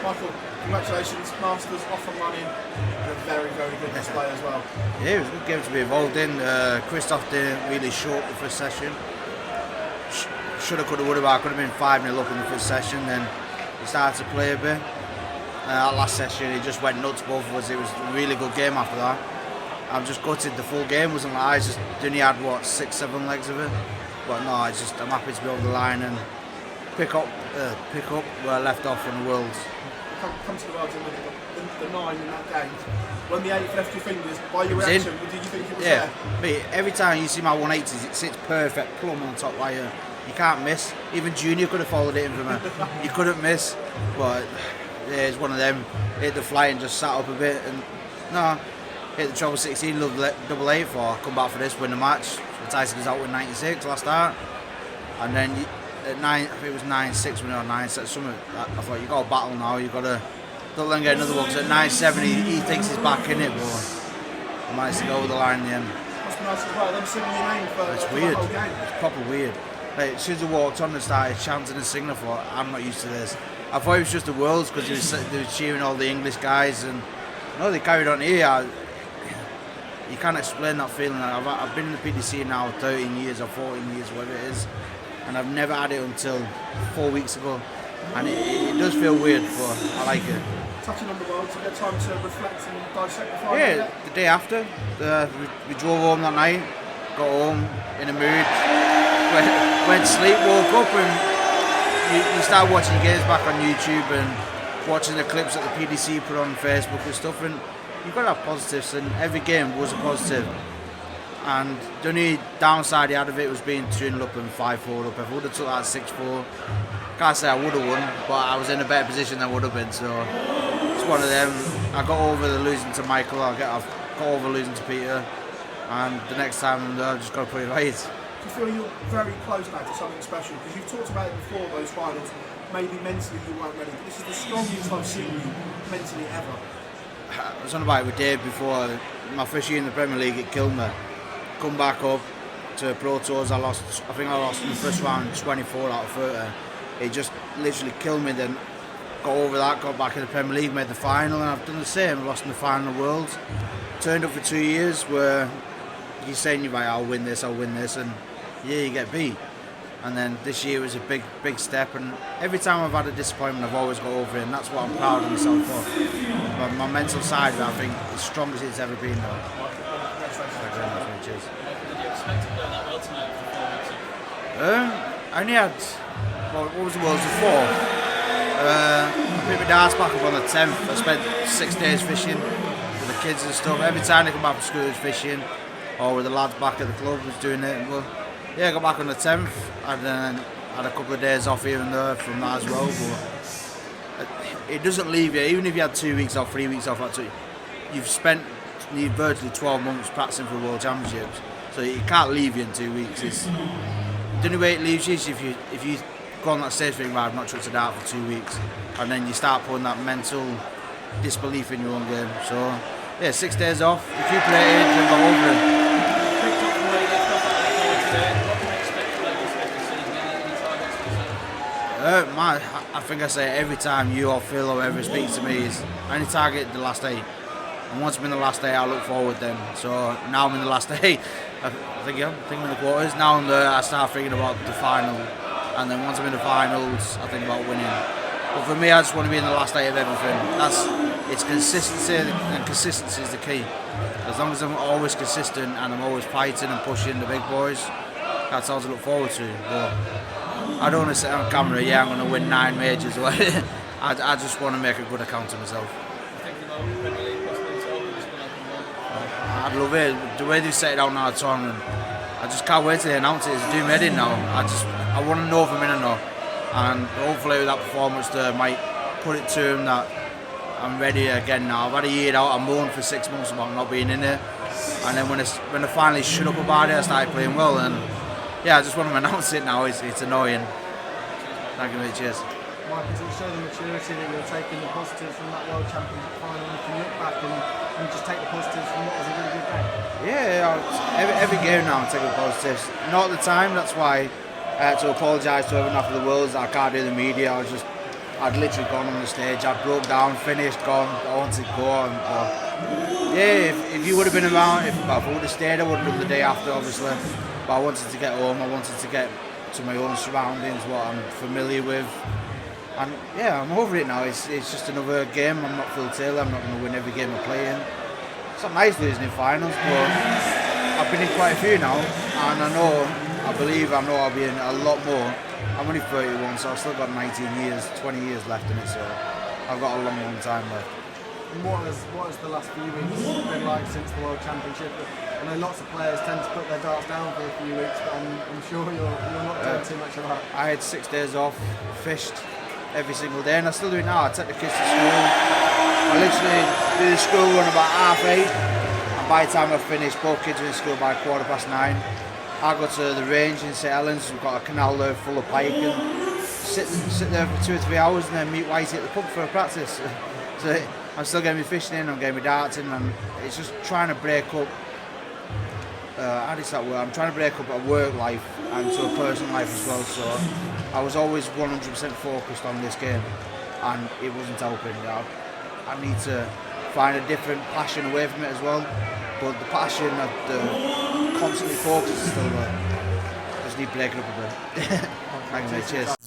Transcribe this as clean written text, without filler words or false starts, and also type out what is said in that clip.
Michael, congratulations, Masters off and running, and a very, very good display as well. Yeah, it was a good game to be involved in. Christoph didn't really show up the first session. Shoulda, coulda, woulda, but I could have been 5-0 up in the first session. Then he started to play a bit. That last session, he just went nuts, both of us. It was a really good game after that. I'm just gutted the full game wasn't like I just only had 6-7 legs of it. But no, I'm happy to be over the line and pick up where I left off on the Worlds. Come to the Worlds and the 9 in that game. When the 8 left your fingers, by your reaction, did you think it was there? Mate, every time you see my 180s, it sits perfect, plumb on top wire. You can't miss. Even Junior could have followed it in for me. You couldn't miss. But yeah, it's one of them. Hit the flight and just sat up a bit. And no, hit the treble 16, double 8 for. Come back for this, win the match. Ratajski was out with 96 last start. And then at 9, I think it was 9-6 when we were 9-7. Something. I thought you got to battle now. You got to don't let him get another one. Because at 9-7 he thinks he's back in it, but he managed to go over the line in the end. Must be nice as well. Them singing your name for it's the weird. whole game. It's proper weird. Like, as soon as I walked on and started chanting and singing, I thought, I'm not used to this. I thought it was just the Worlds because they were cheering all the English guys, and no, they carried on here. You can't explain that feeling. I've been in the PDC now 13 years or 14 years, whatever it is, and I've never had it until 4 weeks ago. And it does feel weird, but I like it. Touching on the Worlds, you get time to reflect and dissect the final? Yeah, the day after, we drove home that night, got home in a mood, went to sleep, woke up, and you start watching your games back on YouTube and watching the clips that the PDC put on Facebook and stuff, and you've got to have positives, and every game was a positive. And the only downside he had of it was being 2-0 up and 5-4 up. If I would have took that 6-4, can't say I would have won, but I was in a better position than I would have been. So it's one of them. I got over the losing to Michael. I've got over losing to Peter, and the next time I've just got to put it right. Do you feel you're very close now to something special? Because you've talked about it before, those finals. Maybe mentally you weren't ready, but this is the strongest I've seen you mentally ever. I was on about it with Dave before. My first year in the Premier League, it killed me. Come back up to Pro Tours, I think I lost in the first round 24 out of 30. It just literally killed me. Then got over that, got back in the Premier League, made the final, and I've done the same. Lost in the final of Worlds. Turned up for 2 years where you're saying you're like, I'll win this, and yeah, you get beat. And then this year was a big step, and every time I've had a disappointment, I've always got over it, and that's what I'm proud of myself for. My mental side of it, I think, is strong as it's ever been now. Did you expect to go that well tonight? I only had, what was the Worlds before? I picked my darts back up on the 10th. I spent 6 days fishing with the kids and stuff. Every time they come back from school, was fishing, or with the lads back at the club was doing it. Well, yeah, I got back on the 10th, and then had a couple of days off here and there from that as well. But it doesn't leave you, even if you had 2 weeks off, 3 weeks off, you've spent virtually 12 months practicing for the World Championships, so it can't leave you in 2 weeks. The only way it leaves you is if you go on that stage thing where I've not chucked a dart for 2 weeks, and then you start putting that mental disbelief in your own game. So yeah, 6 days off, recuperated and got over it. I think I say it every time you or Phil or whoever speaks to me is I only target the last 8. And once I'm in the last 8, I look forward then. So now I'm in the last 8. I think I'm in the quarters. Now I'm there, I start thinking about the final. And then once I'm in the finals, I think about winning. But for me, I just want to be in the last 8 of everything. It's consistency, and consistency is the key. As long as I'm always consistent and I'm always fighting and pushing the big boys, that's all to look forward to. But I don't want to sit on camera, yeah, I'm going to win 9 majors. I just want to make a good account of myself. I'd love it. The way they set it out now, tournament, I just can't wait till they announce it. It's doom heading now. I want to know if I'm in or not. And hopefully with that performance there, I might put it to them that I'm ready again now. I've had a year out, I moaned for 6 months about not being in it. And then when I finally shut up about it, I started playing well. And yeah, I just want to announce it now. It's annoying. Thank you, mate. Cheers. Mike, does it show the maturity that you're taking the positives from that World Championship final? You can look back and just take the positives from what was a really good game. Yeah, every game now I'm taking positives. Not at the time, that's why I had to apologise to everyone after the Worlds that I can't do the media. I was just I'd literally gone on the stage, I broke down, finished, gone, I wanted to go on. But yeah, if you would have been around, if I would have stayed, I would have done the day after, obviously. But I wanted to get home, I wanted to get to my own surroundings, what I'm familiar with. And yeah, I'm over it now. It's just another game. I'm not Phil Taylor, I'm not going to win every game I play in. It's not nice losing in finals, but I've been in quite a few now, and I believe I'll be in a lot more. I'm only 31, so I've still got 19 years, 20 years left in it, so I've got a long, long time left. And what has the last few weeks been like since the World Championship? I know lots of players tend to put their darts down for a few weeks, but I'm sure you're not doing too much of that. I had 6 days off, fished every single day, and I still do it now. I take the kids to school. I literally do the school run about 8:30, and by the time I finish, both kids are in school by 9:15. I go to the range in St Helens. We've got a canal there full of pike, and sit there for 2 or 3 hours, and then meet Whitey at the pub for a practice. So I'm still getting my fishing in, I'm getting my darts in, and it's just trying to break up. How does that work? I'm trying to break up a work life and to a personal life as well. So I was always 100% focused on this game, and it wasn't helping. I need to find a different passion away from it as well. But the passion of the constantly focus is still there. Just need breaking up a bit. Thanks, mate. Cheers.